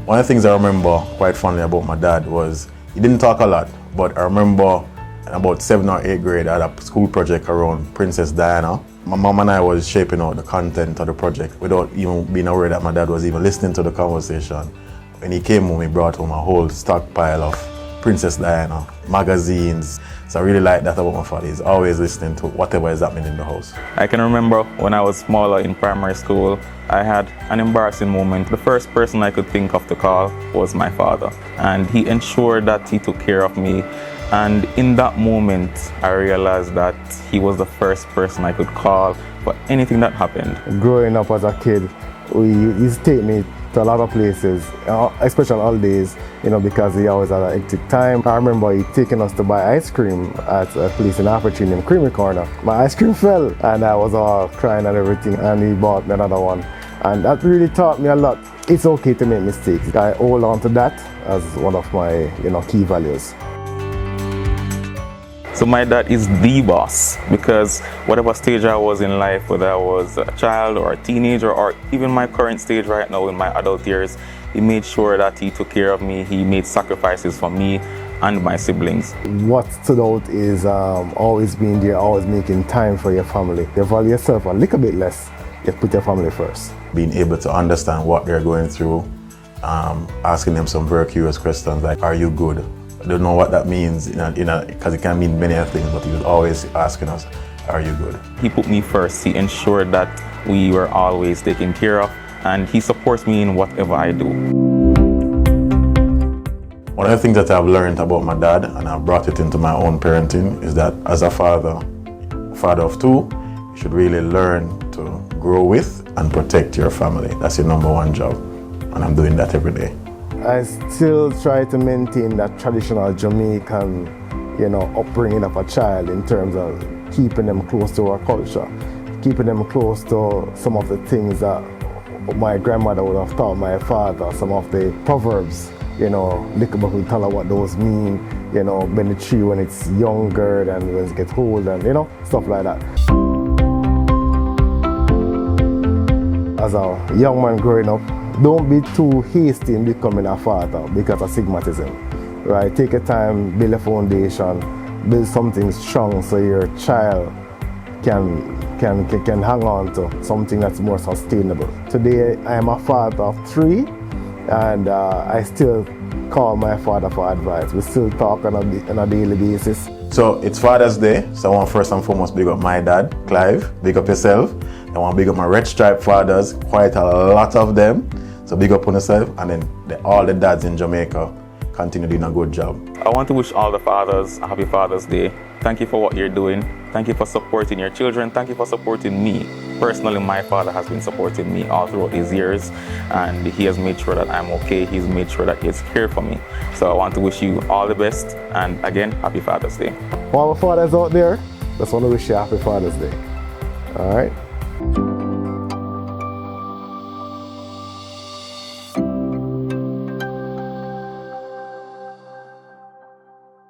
One of the things I remember quite fondly about my dad was he didn't talk a lot, but I remember in about 7th or 8th grade I had a school project around Princess Diana. My mom and I was shaping out the content of the project without even being aware that my dad was even listening to the conversation. When he came home, he brought home a whole stockpile of Princess Diana magazines. So I really like that about my father. He's always listening to whatever is happening in the house. I can remember when I was smaller in primary school, I had an embarrassing moment. The first person I could think of to call was my father. And he ensured that he took care of me. And in that moment, I realized that he was the first person I could call for anything that happened. Growing up as a kid, he used to take me to a lot of places, especially on holidays, because he always had a hectic time. I remember he taking us to buy ice cream at a place in Appletree named Creamy Corner. My ice cream fell and I was all crying and everything, and he bought me another one. And that really taught me a lot. It's okay to make mistakes. I hold on to that as one of my key values. So my dad is the boss, because whatever stage I was in life, whether I was a child or a teenager or even my current stage right now in my adult years, he made sure that he took care of me. He made sacrifices for me and my siblings. What stood out is always being there, always making time for your family. You value yourself a little bit less, you put your family first. Being able to understand what they're going through, asking them some very curious questions like, are you good? I don't know what that means, because it can mean many things, but he was always asking us, are you good? He put me first. He ensured that we were always taken care of, and he supports me in whatever I do. One of the things that I've learned about my dad, and I've brought it into my own parenting, is that as a father of two, you should really learn to grow with and protect your family. That's your number one job, and I'm doing that every day. I still try to maintain that traditional Jamaican, upbringing of a child in terms of keeping them close to our culture, keeping them close to some of the things that my grandmother would have taught my father, some of the proverbs, Lickable will tell her what those mean, bend the tree when it's younger and when it gets old and, stuff like that. As a young man growing up, don't be too hasty in becoming a father because of stigmatism, right? Take your time, build a foundation, build something strong so your child can hang on to something that's more sustainable. Today, I am a father of 3, and I still call my father for advice. We still talk on a daily basis. So it's Father's Day, so I want first and foremost big up my dad, Clive, big up yourself. I want to big up my red stripe fathers, quite a lot of them. So big up on yourself, and then all the dads in Jamaica continue doing a good job. I want to wish all the fathers a happy Father's Day. Thank you for what you're doing. Thank you for supporting your children. Thank you for supporting me. Personally, my father has been supporting me all throughout these years, and he has made sure that I'm okay. He's made sure that he's here for me. So I want to wish you all the best, and again, happy Father's Day. All the fathers out there, just want to wish you a happy Father's Day. All right?